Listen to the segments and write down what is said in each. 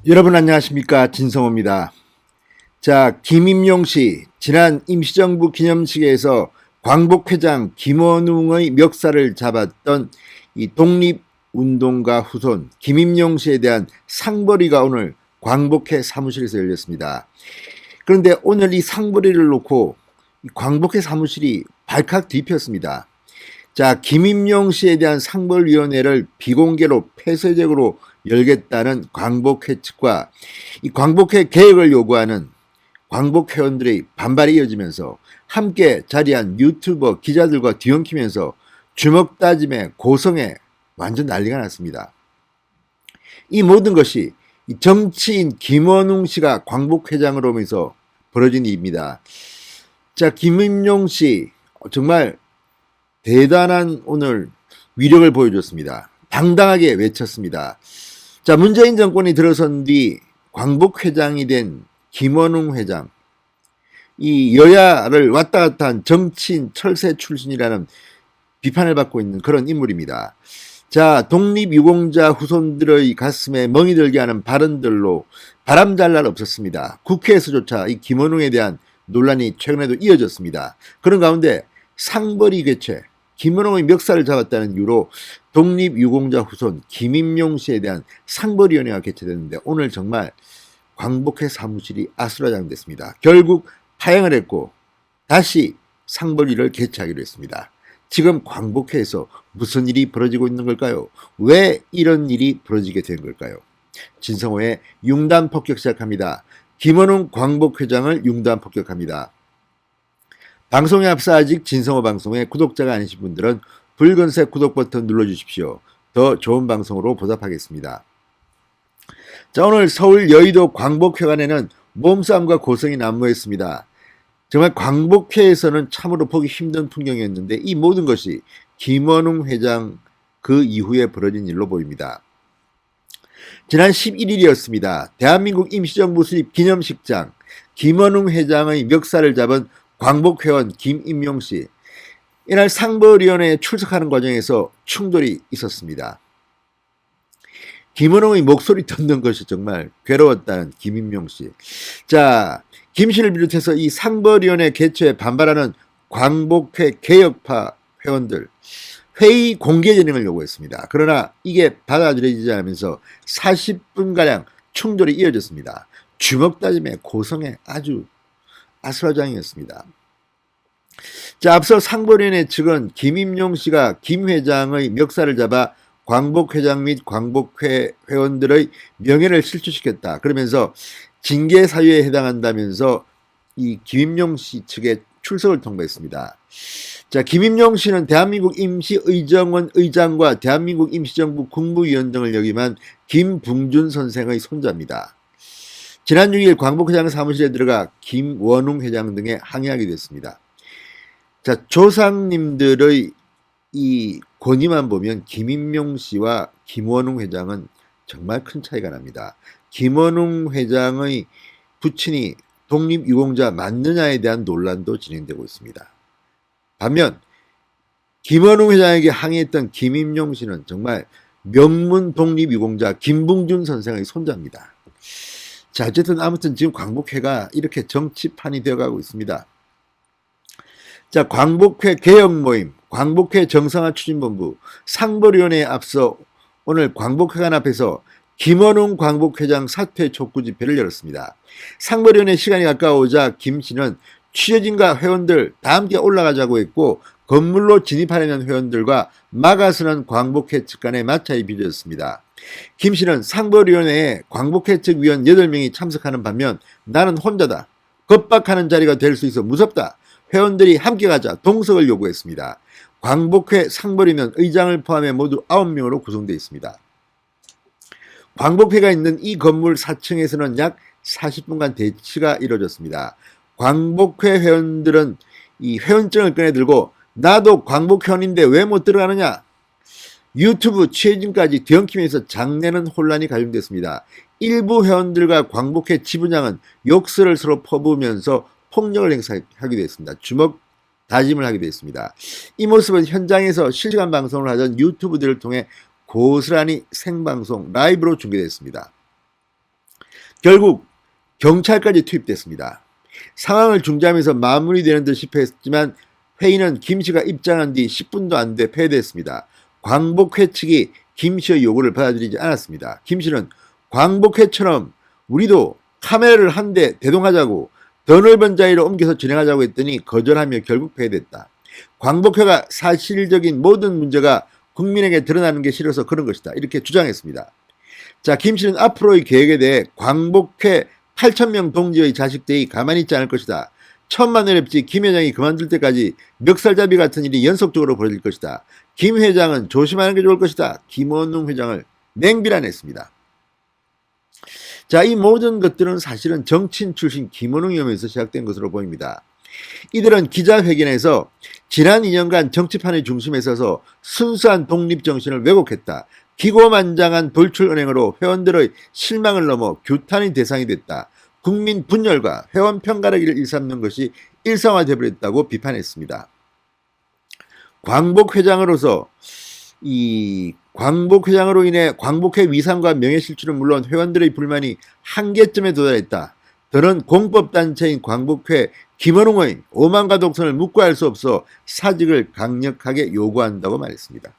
여러분 안녕하십니까, 진성호입니다. 자, 김임용 씨 지난 임시정부 기념식에서 광복회장 김원웅의 멱살을 잡았던 이 독립운동가 후손 김임용 씨에 대한 상벌위가 오늘 광복회 사무실에서 열렸습니다. 그런데 오늘 이 상벌위를 놓고 광복회 사무실이 발칵 뒤폈습니다. 자, 김임용 씨에 대한 상벌위원회를 비공개로 폐쇄적으로 열겠다는 광복회 측과 이 광복회 개혁을 요구하는 광복회원들의 반발이 이어지면서 함께 자리한 유튜버 기자들과 뒤엉키면서 주먹다짐에 고성에 완전 난리가 났습니다. 이 모든 것이 정치인 김원웅 씨가 광복회장으로 오면서 벌어진 일입니다. 자, 김임용 씨 정말 대단한 오늘 위력을 보여줬습니다. 당당하게 외쳤습니다. 자, 문재인 정권이 들어선 뒤 광복회장이 된 김원웅 회장, 이 여야를 왔다 갔다 한 정치인 철새 출신이라는 비판을 받고 있는 그런 인물입니다. 자, 독립유공자 후손들의 가슴에 멍이 들게 하는 발언들로 바람잘 날 없었습니다. 국회에서조차 이 김원웅에 대한 논란이 최근에도 이어졌습니다. 그런 가운데 상벌위 개최, 김원웅의 멱살을 잡았다는 이유로 독립유공자 후손 김임용 씨에 대한 상벌위원회가 개최됐는데 오늘 정말 광복회 사무실이 아수라장됐습니다. 결국 파행을 했고 다시 상벌위를 개최하기로 했습니다. 지금 광복회에서 무슨 일이 벌어지고 있는 걸까요? 왜 이런 일이 벌어지게 된 걸까요? 진성호의 융단 폭격 시작합니다. 김원웅 광복회장을 융단 폭격합니다. 방송에 앞서 아직 진성호 방송에 구독자가 아니신 분들은 붉은색 구독 버튼 눌러주십시오. 더 좋은 방송으로 보답하겠습니다. 자, 오늘 서울 여의도 광복회관에는 몸싸움과 고성이 난무했습니다. 정말 광복회에서는 참으로 보기 힘든 풍경이었는데 이 모든 것이 김원웅 회장 그 이후에 벌어진 일로 보입니다. 지난 11일이었습니다. 대한민국 임시정부 수립 기념식장 김원웅 회장의 멱살을 잡은 광복회원 김임용 씨, 이날 상벌위원회에 출석하는 과정에서 충돌이 있었습니다. 김원웅의 목소리 듣는 것이 정말 괴로웠다는 김임용 씨. 자, 김 씨를 비롯해서 이 상벌위원회 개최에 반발하는 광복회 개혁파 회원들 회의 공개 진행을 요구했습니다. 그러나 이게 받아들여지지 않으면서 40분가량 충돌이 이어졌습니다. 주먹다짐에 고성에 아주 아수라장이었습니다. 자, 앞서 상벌위원회 측은 김임용 씨가 김 회장의 멱살을 잡아 광복회장 및 광복회 회원들의 명예를 실추시켰다. 그러면서 징계 사유에 해당한다면서 이 김임용 씨 측에 출석을 통보했습니다. 자, 김임용 씨는 대한민국 임시의정원 의장과 대한민국 임시정부 국무위원 등을 역임한 김붕준 선생의 손자입니다. 지난 6일 광복회장 사무실에 들어가 김원웅 회장 등에 항의하게 됐습니다. 자, 조상님들의 이 권위만 보면 김임용 씨와 김원웅 회장은 정말 큰 차이가 납니다. 김원웅 회장의 부친이 독립유공자 맞느냐에 대한 논란도 진행되고 있습니다. 반면 김원웅 회장에게 항의했던 김임용 씨는 정말 명문 독립유공자 김붕준 선생의 손자입니다. 자, 어쨌든 아무튼 지금 광복회가 이렇게 정치판이 되어가고 있습니다. 자, 광복회 개혁 모임, 광복회 정상화 추진본부, 상벌위원회에 앞서 오늘 광복회관 앞에서 김원웅 광복회장 사퇴 촉구 집회를 열었습니다. 상벌위원회 시간이 가까워오자 김 씨는 취재진과 회원들 다 함께 올라가자고 했고 건물로 진입하려는 회원들과 막아서는 광복회 측 간의 마찰이 빚어졌습니다. 김 씨는 상벌위원회에 광복회 측 위원 8명이 참석하는 반면 나는 혼자다. 겁박하는 자리가 될 수 있어 무섭다. 회원들이 함께 가자 동석을 요구했습니다. 광복회 상벌위는 의장을 포함해 모두 9명으로 구성되어 있습니다. 광복회가 있는 이 건물 4층에서는 약 40분간 대치가 이루어졌습니다. 광복회 회원들은 이 회원증을 꺼내들고 나도 광복회원인데 왜 못 들어가느냐, 유튜브 취재진까지 뒤엉키면서 장내는 혼란이 가중됐습니다. 일부 회원들과 광복회 지부장은 욕설을 서로 퍼부으면서 폭력을 행사하기도 했습니다. 주먹 다짐을 하기도 했습니다. 이 모습은 현장에서 실시간 방송을 하던 유튜브들을 통해 고스란히 생방송 라이브로 중계됐습니다. 결국 경찰까지 투입됐습니다. 상황을 중재하면서 마무리되는 듯 싶어 했지만 회의는 김 씨가 입장한 뒤 10분도 안 돼 폐회됐습니다. 광복회 측이 김 씨의 요구를 받아들이지 않았습니다. 김 씨는 광복회처럼 우리도 카메라를 한 대 대동하자고 더 넓은 자리로 옮겨서 진행하자고 했더니 거절하며 결국 폐회됐다. 광복회가 사실적인 모든 문제가 국민에게 드러나는 게 싫어서 그런 것이다. 이렇게 주장했습니다. 자, 김 씨는 앞으로의 계획에 대해 광복회 8,000명 동지의 자식들이 가만히 있지 않을 것이다. 천만 어렵지 김 회장이 그만둘 때까지 멱살잡이 같은 일이 연속적으로 벌어질 것이다. 김 회장은 조심하는 게 좋을 것이다. 김원웅 회장을 맹비난했습니다. 자, 이 모든 것들은 사실은 정치인 출신 김원웅이 오면서 시작된 것으로 보입니다. 이들은 기자회견에서 지난 2년간 정치판의 중심에 서서 순수한 독립정신을 왜곡했다. 기고만장한 돌출은행으로 회원들의 실망을 넘어 규탄의 대상이 됐다. 국민 분열과 회원 편가르기를 일삼는 것이 일상화되어버렸다고 비판했습니다. 광복회장으로서 광복회장으로 인해 광복회 위상과 명예실추는 물론 회원들의 불만이 한계점에 도달했다. 더는 공법단체인 광복회 김원웅의 오만과 독선을 묵과할 수 없어 사직을 강력하게 요구한다고 말했습니다.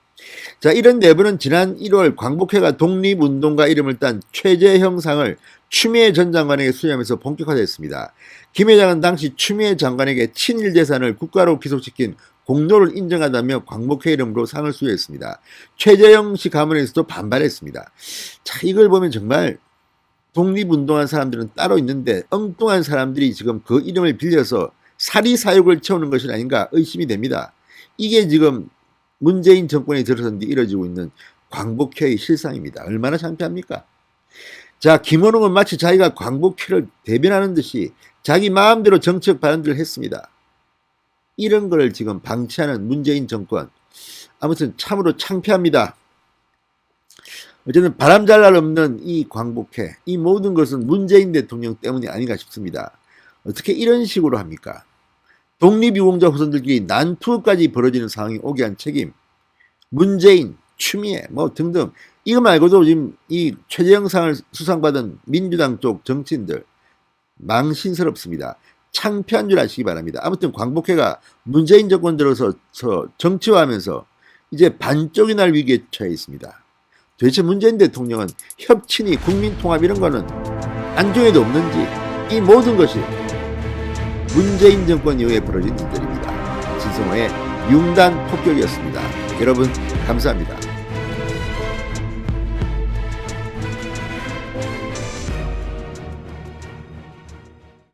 자, 이런 내부는 지난 1월 광복회가 독립운동가 이름을 딴 최재형 상을 추미애 전 장관에게 수여하면서 본격화됐습니다. 김 회장은 당시 추미애 장관에게 친일 재산을 국가로 귀속시킨 공로를 인정하다며 광복회 이름으로 상을 수여했습니다. 최재형 씨 가문에서도 반발했습니다. 자, 이걸 보면 정말 독립운동한 사람들은 따로 있는데 엉뚱한 사람들이 지금 그 이름을 빌려서 사리사욕을 채우는 것이 아닌가 의심이 됩니다. 이게 지금 문재인 정권에 들어선 뒤 이뤄지고 있는 광복회의 실상입니다. 얼마나 창피합니까? 자, 김원웅은 마치 자기가 광복회를 대변하는 듯이 자기 마음대로 정책 발언들을 했습니다. 이런 걸 지금 방치하는 문재인 정권, 아무튼 참으로 창피합니다. 어쨌든 바람잘 날 없는 이 광복회, 이 모든 것은 문재인 대통령 때문이 아닌가 싶습니다. 어떻게 이런 식으로 합니까? 독립유공자 후손들끼리 난투까지 벌어지는 상황이 오게 한 책임, 문재인, 추미애 뭐 등등, 이거 말고도 지금 이 최재형 상을 수상받은 민주당 쪽 정치인들 망신스럽습니다. 창피한 줄 아시기 바랍니다. 아무튼 광복회가 문재인 정권 들어서 정치화하면서 이제 반쪽이 날 위기에 처해 있습니다. 도대체 문재인 대통령은 협친이 국민통합 이런 거는 안중에도 없는지, 이 모든 것이 문재인 정권 이후에 벌어진 일들입니다. 진성호의 융단 폭격이었습니다. 여러분 감사합니다.